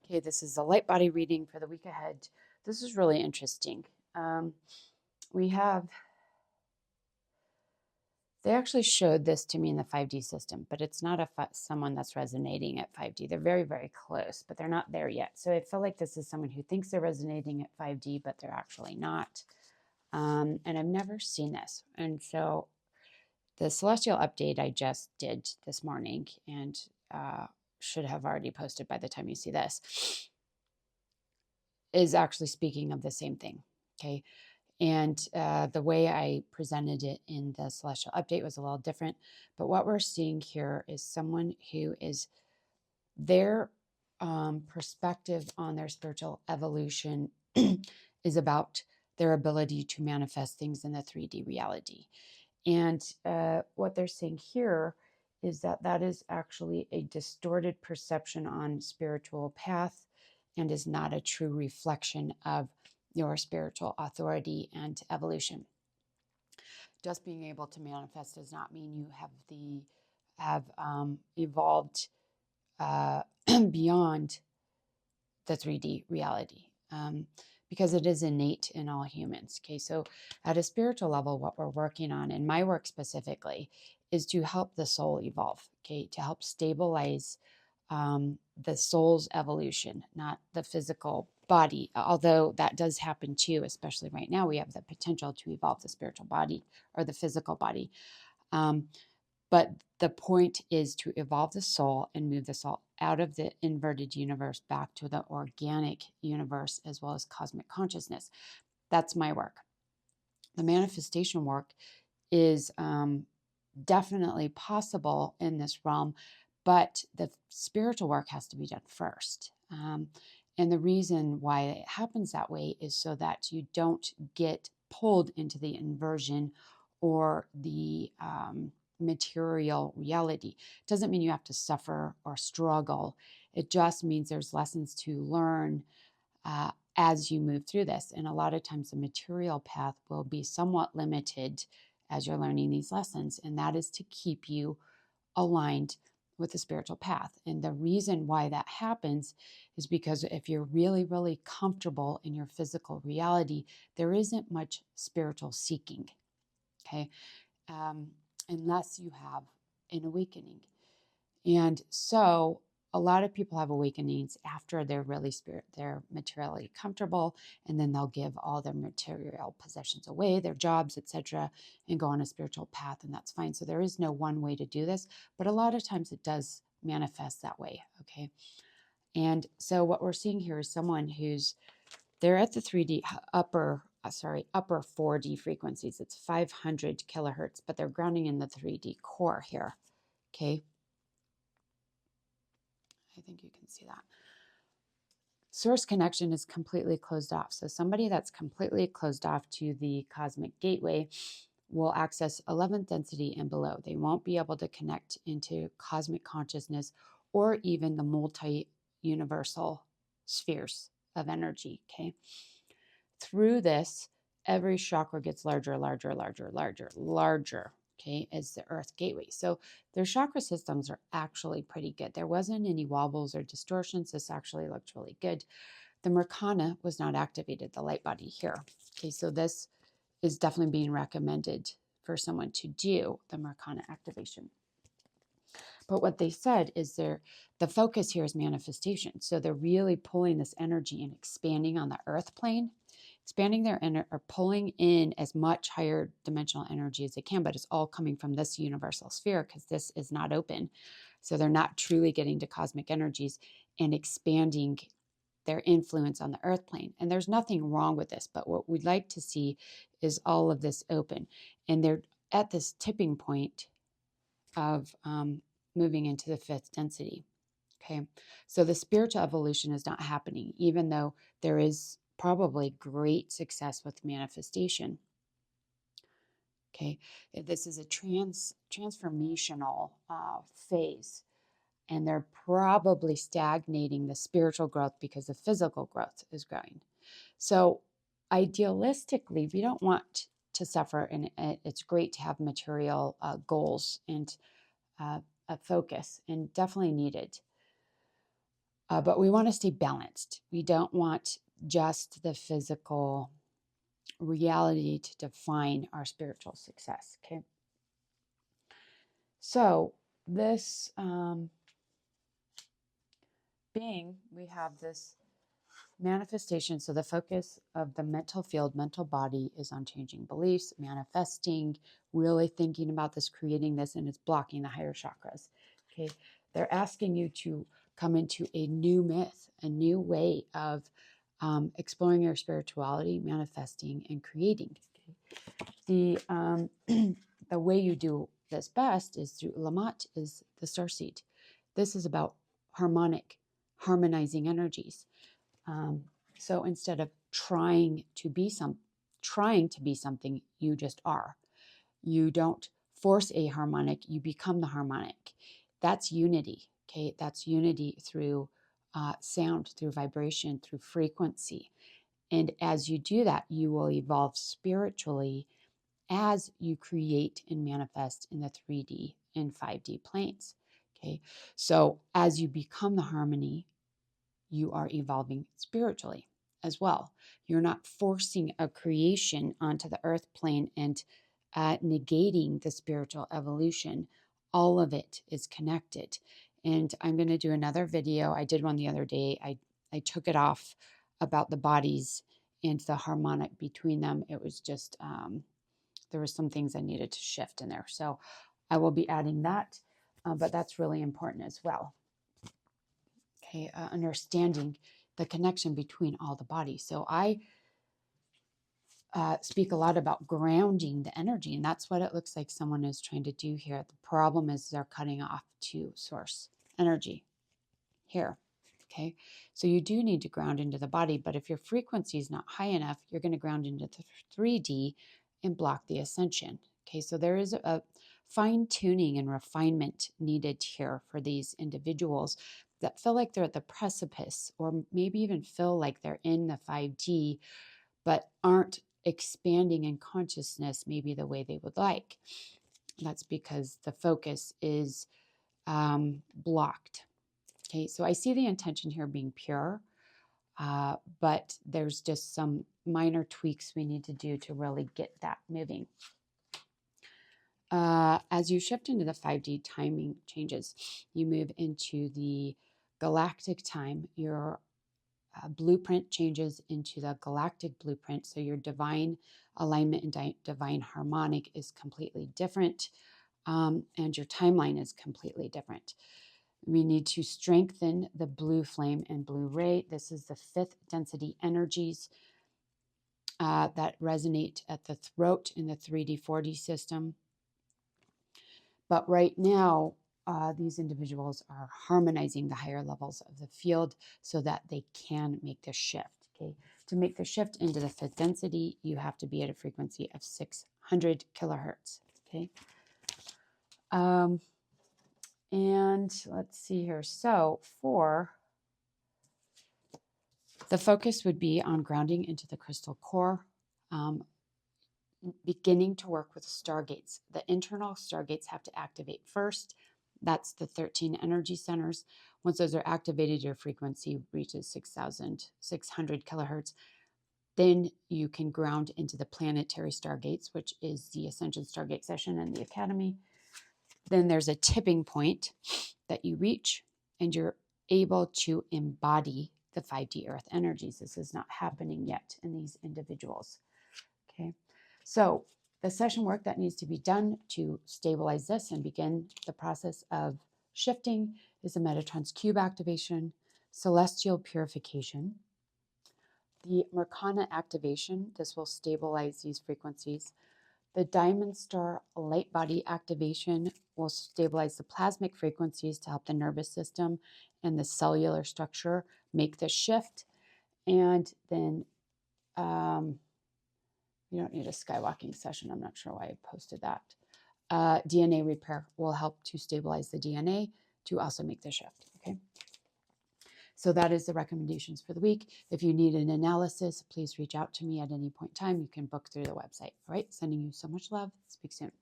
Okay, this is the light body reading for the week ahead. This is really interesting. Um, we have, they actually showed this to me in the 5D system, but it's not someone that's resonating at 5D. They're very, very close, but they're not there yet. So I feel like this is someone who thinks they're resonating at 5D, but they're actually not. And I've never seen this. And so the celestial update I just did this morning and should have already posted by the time you see this is actually speaking of the same thing. Okay. And the way I presented it in the celestial update was a little different. But what we're seeing here is someone who is their perspective on their spiritual evolution is about their ability to manifest things in the 3D reality. And what they're saying here is that that is actually a distorted perception on spiritual path and is not a true reflection of your spiritual authority and evolution. Just being able to manifest does not mean you have evolved beyond the 3D reality. Because it is innate in all humans. Okay, so at a spiritual level, what we're working on, and my work specifically, is to help the soul evolve. Okay, to help stabilize the soul's evolution, not the physical body. Although that does happen too, especially right now, we have the potential to evolve the spiritual body or the physical body. But the point is to evolve the soul and move the soul out of the inverted universe back to the organic universe as well as cosmic consciousness. That's my work. The manifestation work is definitely possible in this realm, but the spiritual work has to be done first. And the reason why it happens that way is so that you don't get pulled into the inversion or the material reality. It doesn't mean you have to suffer or struggle. It just means there's lessons to learn as you move through this. And a lot of times the material path will be somewhat limited as you're learning these lessons, and that is to keep you aligned with the spiritual path. And the reason why that happens is because if you're really, really comfortable in your physical reality, there isn't much spiritual seeking. Okay. Unless you have an awakening. And so a lot of people have awakenings after they're they're materially comfortable, and then they'll give all their material possessions away, their jobs, etc., and go on a spiritual path, and that's fine. So there is no one way to do this, but a lot of times it does manifest that way. Okay. And so what we're seeing here is someone they're at the 3D upper 4D frequencies. It's 500 kilohertz, but they're grounding in the 3D core here. Okay. I think you can see that. Source connection is completely closed off. So somebody that's completely closed off to the cosmic gateway will access 11th density and below. They won't be able to connect into cosmic consciousness or even the multi-universal spheres of energy. Okay. Through this, every chakra gets larger, larger, larger, larger, larger, okay, as the earth gateway. So their chakra systems are actually pretty good. There wasn't any wobbles or distortions. This actually looked really good. The Merkana was not activated, the light body here. Okay, so this is definitely being recommended for someone to do the Merkana activation. But what they said is the focus here is manifestation. So they're really pulling this energy and expanding on the earth plane, expanding their or pulling in as much higher dimensional energy as they can, but it's all coming from this universal sphere because this is not open. So they're not truly getting to cosmic energies and expanding their influence on the earth plane. And there's nothing wrong with this, but what we'd like to see is all of this open. And they're at this tipping point of moving into the 5th density. Okay, so the spiritual evolution is not happening, even though there is probably great success with manifestation. Okay, this is a transformational phase, and they're probably stagnating the spiritual growth because the physical growth is growing. So idealistically, we don't want to suffer, and it's great to have material goals and a focus, and definitely needed. But we want to stay balanced. We don't want just the physical reality to define our spiritual success. Okay. So this being, we have this manifestation. So the focus of the mental field, mental body, is on changing beliefs, manifesting, really thinking about this, creating this, and it's blocking the higher chakras. Okay. They're asking you to come into a new myth, a new way of exploring your spirituality, manifesting, and creating. Okay. The way you do this best is through Lamat, is the starseed. This is about harmonizing energies. So instead of trying to be something, you just are. You don't force a harmonic, you become the harmonic. That's unity. Okay, that's unity through sound, through vibration, through frequency. And as you do that, you will evolve spiritually as you create and manifest in the 3D and 5D planes. Okay, so as you become the harmony, you are evolving spiritually as well. You're not forcing a creation onto the earth plane and negating the spiritual evolution. All of it is connected. And I'm going to do another video. I did one the other day. I took it off about the bodies and the harmonic between them. It was just, there were some things I needed to shift in there. So I will be adding that, but that's really important as well. Okay, understanding the connection between all the bodies. So I speak a lot about grounding the energy, and that's what it looks like someone is trying to do here. The problem is they're cutting off to source energy here. Okay, so you do need to ground into the body, but if your frequency is not high enough, you're going to ground into the 3D and block the ascension. Okay, so there is a fine tuning and refinement needed here for these individuals that feel like they're at the precipice, or maybe even feel like they're in the 5D, but aren't expanding in consciousness maybe the way they would like. That's because the focus is blocked. Okay, so I see the intention here being pure, but there's just some minor tweaks we need to do to really get that moving. As you shift into the 5D, timing changes. You move into the galactic time. Your blueprint changes into the galactic blueprint. So your divine alignment and divine harmonic is completely different. And your timeline is completely different. We need to strengthen the blue flame and blue ray. This is the 5th density energies that resonate at the throat in the 3D, 4D system. But right now, these individuals are harmonizing the higher levels of the field so that they can make the shift. Okay, to make the shift into the 5th density, you have to be at a frequency of 600 kilohertz. Okay. And let's see here. So for the focus would be on grounding into the crystal core, beginning to work with stargates. The internal stargates have to activate first. That's the 13 energy centers. Once those are activated, your frequency reaches 6,600 kilohertz. Then you can ground into the planetary stargates, which is the Ascension Stargate session and the Academy. Then there's a tipping point that you reach, and you're able to embody the 5D Earth energies. This is not happening yet in these individuals. Okay, so the session work that needs to be done to stabilize this and begin the process of shifting is the Metatron's cube activation, celestial purification, the Merkana activation. This will stabilize these frequencies. The Diamond Star light body activation will stabilize the plasmic frequencies to help the nervous system and the cellular structure make the shift. And then you don't need a skywalking session. I'm not sure why I posted that. DNA repair will help to stabilize the DNA to also make the shift. Okay. So that is the recommendations for the week. If you need an analysis, please reach out to me at any point in time. You can book through the website. All right. Sending you so much love. Speak soon.